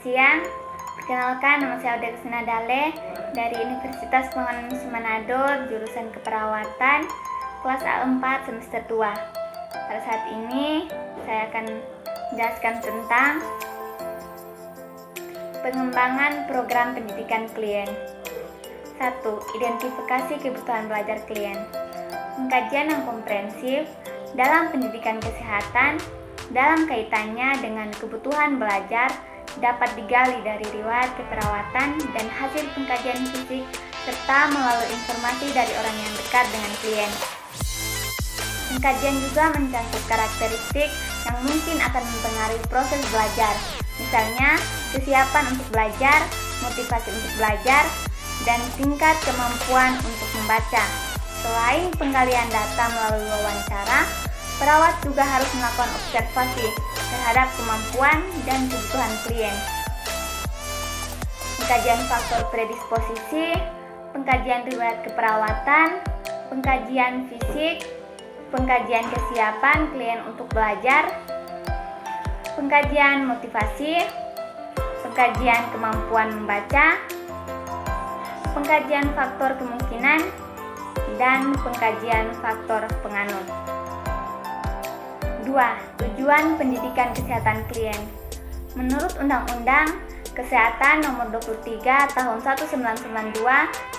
siang. Perkenalkan, nama saya Audia Kristina Dale dari Universitas Penghubung Manado, jurusan Keperawatan, kelas A4 semester 2. Pada saat ini saya akan menjelaskan tentang pengembangan program pendidikan klien. 1. Identifikasi kebutuhan belajar klien. Pengkajian yang komprehensif dalam pendidikan kesehatan dalam kaitannya dengan kebutuhan belajar dapat digali dari riwayat keperawatan dan hasil pengkajian fisik serta melalui informasi dari orang yang dekat dengan klien. Pengkajian juga mencakup karakteristik yang mungkin akan mempengaruhi proses belajar, misalnya kesiapan untuk belajar, motivasi untuk belajar, dan tingkat kemampuan untuk membaca. Selain penggalian data melalui wawancara, perawat juga harus melakukan observasi terhadap kemampuan dan kebutuhan klien. Pengkajian faktor predisposisi, pengkajian riwayat keperawatan, pengkajian fisik, pengkajian kesiapan klien untuk belajar, pengkajian motivasi, pengkajian kemampuan membaca, pengkajian faktor kemungkinan, dan pengkajian faktor penganut. 2. Tujuan pendidikan kesehatan klien. Menurut Undang-Undang Kesehatan Nomor 23 Tahun 1992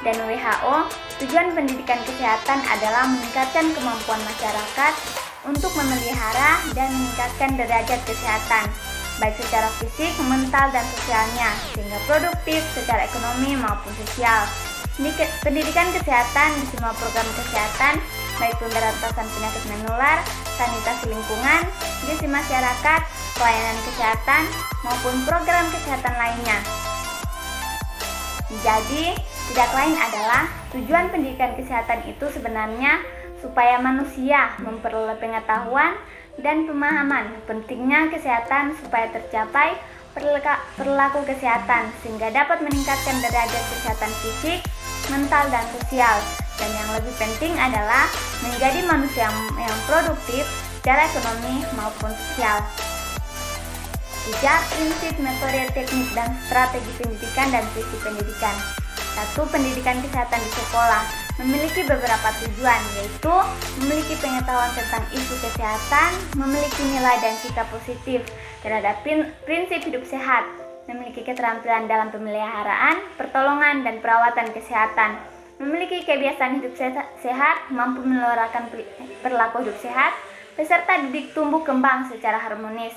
dan WHO, tujuan pendidikan kesehatan adalah meningkatkan kemampuan masyarakat untuk memelihara dan meningkatkan derajat kesehatan, baik secara fisik, mental, dan sosialnya, sehingga produktif secara ekonomi maupun sosial. Pendidikan kesehatan di semua program kesehatan, baik pemberantasan penyakit menular, sanitasi lingkungan, gizi masyarakat, pelayanan kesehatan, maupun program kesehatan lainnya. Jadi, tidak lain adalah tujuan pendidikan kesehatan itu sebenarnya supaya manusia memperoleh pengetahuan dan pemahaman pentingnya kesehatan supaya tercapai perilaku kesehatan sehingga dapat meningkatkan derajat kesehatan fisik, mental, dan sosial. Dan yang lebih penting adalah menjadi manusia yang produktif secara ekonomi maupun sosial. 3. Prinsip, metode, teknik, dan strategi pendidikan dan visi pendidikan. 1. Pendidikan kesehatan di sekolah memiliki beberapa tujuan, yaitu memiliki pengetahuan tentang isu kesehatan, memiliki nilai dan sikap positif terhadap prinsip hidup sehat, memiliki keterampilan dalam pemeliharaan, pertolongan, dan perawatan kesehatan, memiliki kebiasaan hidup sehat, mampu menerapkan perilaku hidup sehat, peserta didik tumbuh kembang secara harmonis,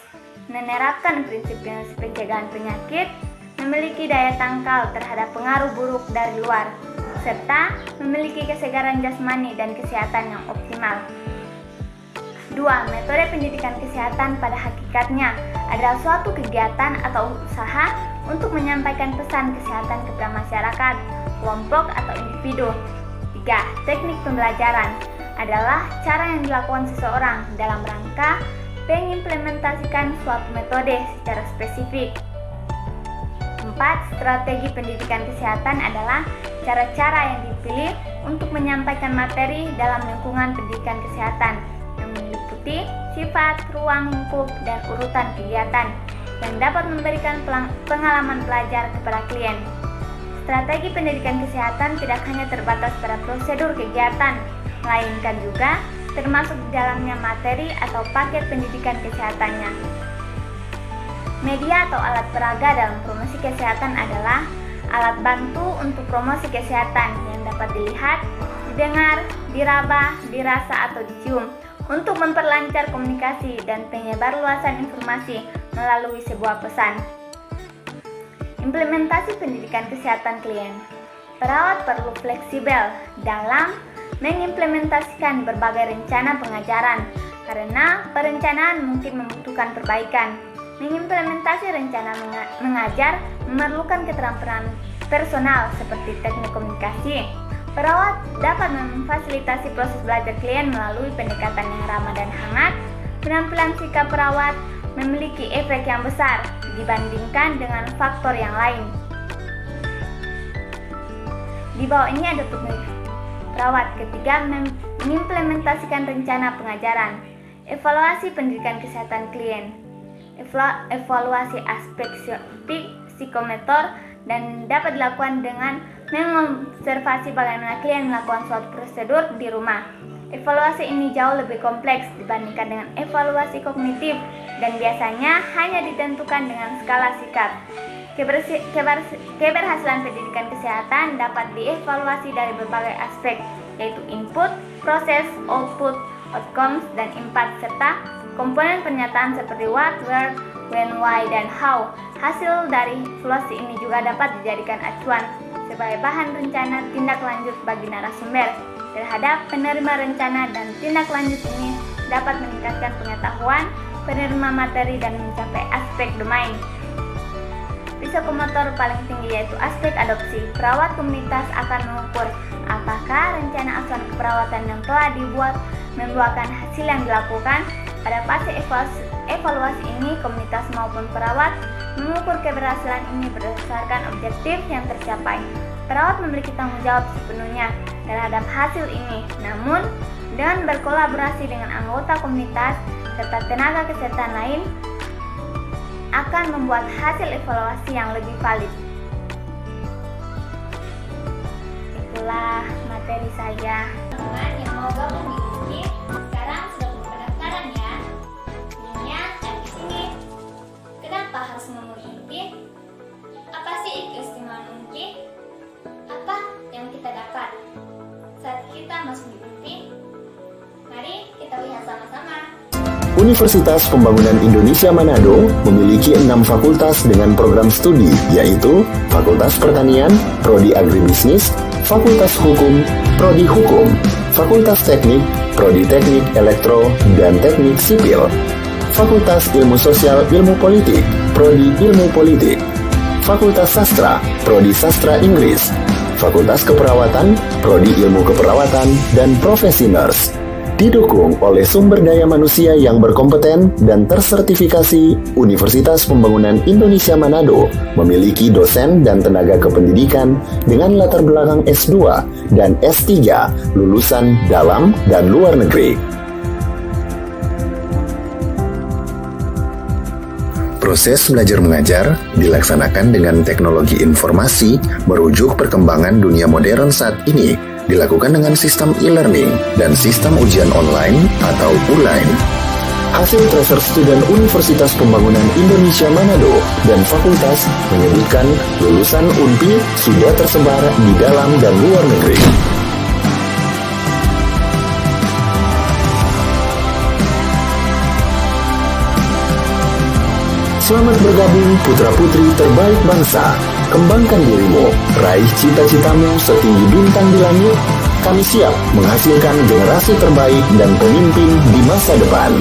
menerapkan prinsip-prinsip pencegahan penyakit, memiliki daya tangkal terhadap pengaruh buruk dari luar, serta memiliki kesegaran jasmani dan kesehatan yang optimal. 2. Metode pendidikan kesehatan pada hakikatnya adalah suatu kegiatan atau usaha untuk menyampaikan pesan kesehatan kepada masyarakat, kelompok, atau individu. 3. Teknik pembelajaran adalah cara yang dilakukan seseorang dalam rangka mengimplementasikan suatu metode secara spesifik. 4. Strategi pendidikan kesehatan adalah cara-cara yang dipilih untuk menyampaikan materi dalam lingkungan pendidikan kesehatan yang meliputi sifat, ruang lingkup, dan urutan kegiatan yang dapat memberikan pengalaman belajar kepada klien. Strategi pendidikan kesehatan tidak hanya terbatas pada prosedur kegiatan, melainkan juga termasuk di dalamnya materi atau paket pendidikan kesehatannya. Media atau alat peraga dalam promosi kesehatan adalah alat bantu untuk promosi kesehatan yang dapat dilihat, didengar, diraba, dirasa, atau dicium untuk memperlancar komunikasi dan penyebarluasan informasi melalui sebuah pesan. Implementasi pendidikan kesehatan klien. Perawat perlu fleksibel dalam mengimplementasikan berbagai rencana pengajaran karena perencanaan mungkin membutuhkan perbaikan. Mengimplementasi rencana mengajar memerlukan keterampilan personal seperti teknik komunikasi. Perawat dapat memfasilitasi proses belajar klien melalui pendekatan yang ramah dan hangat. Penampilan sikap perawat memiliki efek yang besar dibandingkan dengan faktor yang lain. Di bawah ini ada teknik perawat. Ketiga, mengimplementasikan rencana pengajaran. Evaluasi pendidikan kesehatan klien. evaluasi aspek psikomotor, dan dapat dilakukan dengan mengobservasi bagaimana klien melakukan suatu prosedur di rumah. Evaluasi ini jauh lebih kompleks dibandingkan dengan evaluasi kognitif dan biasanya hanya ditentukan dengan skala sikap. Keberhasilan pendidikan kesehatan dapat dievaluasi dari berbagai aspek, yaitu input, proses, output, outcomes, dan impact, serta komponen pernyataan seperti what, where, when, why, dan how. Hasil dari evaluasi ini juga dapat dijadikan acuan sebagai bahan rencana tindak lanjut bagi narasumber terhadap penerima rencana, dan tindak lanjut ini dapat meningkatkan pengetahuan penerima materi dan mencapai aspek domain psikomotor paling tinggi, yaitu aspek adopsi. Perawat komunitas akan mengukur apakah rencana asuhan keperawatan yang telah dibuat membuahkan hasil yang dilakukan. Pada fase evaluasi ini, komunitas maupun perawat mengukur keberhasilan ini berdasarkan objektif yang tercapai. Perawat memiliki tanggung jawab sepenuhnya terhadap hasil ini, namun dengan berkolaborasi dengan anggota komunitas serta tenaga kesehatan lain akan membuat hasil evaluasi yang lebih valid. Itulah materi saya. Teman-teman yang mau gabung di UNPI, sekarang sudah buka pendaftaran ya. Linknya ada di sini. Kenapa harus memilih UNPI? Apa sih keistimewaan UNPI? Apa yang kita dapat saat kita masuk di UNPI? Mari kita lihat sama-sama. Universitas Pembangunan Indonesia Manado memiliki 6 fakultas dengan program studi, yaitu Fakultas Pertanian, Prodi Agribisnis, Fakultas Hukum, Prodi Hukum, Fakultas Teknik, Prodi Teknik Elektro dan Teknik Sipil, Fakultas Ilmu Sosial Ilmu Politik, Prodi Ilmu Politik, Fakultas Sastra, Prodi Sastra Inggris, Fakultas Keperawatan, Prodi Ilmu Keperawatan, dan Profesi Nurse. Didukung oleh sumber daya manusia yang berkompeten dan tersertifikasi, Universitas Pembangunan Indonesia Manado memiliki dosen dan tenaga kependidikan dengan latar belakang S2 dan S3 lulusan dalam dan luar negeri. Proses belajar mengajar dilaksanakan dengan teknologi informasi merujuk perkembangan dunia modern saat ini, dilakukan dengan sistem e-learning dan sistem ujian online atau ULAIN. Hasil tracer student Universitas Pembangunan Indonesia Manado dan fakultas menyebutkan lulusan UNPI sudah tersebar di dalam dan luar negeri. Selamat bergabung putra-putri terbaik bangsa. Kembangkan dirimu, raih cita-citamu setinggi bintang di langit. Kami siap menghasilkan generasi terbaik dan pemimpin di masa depan.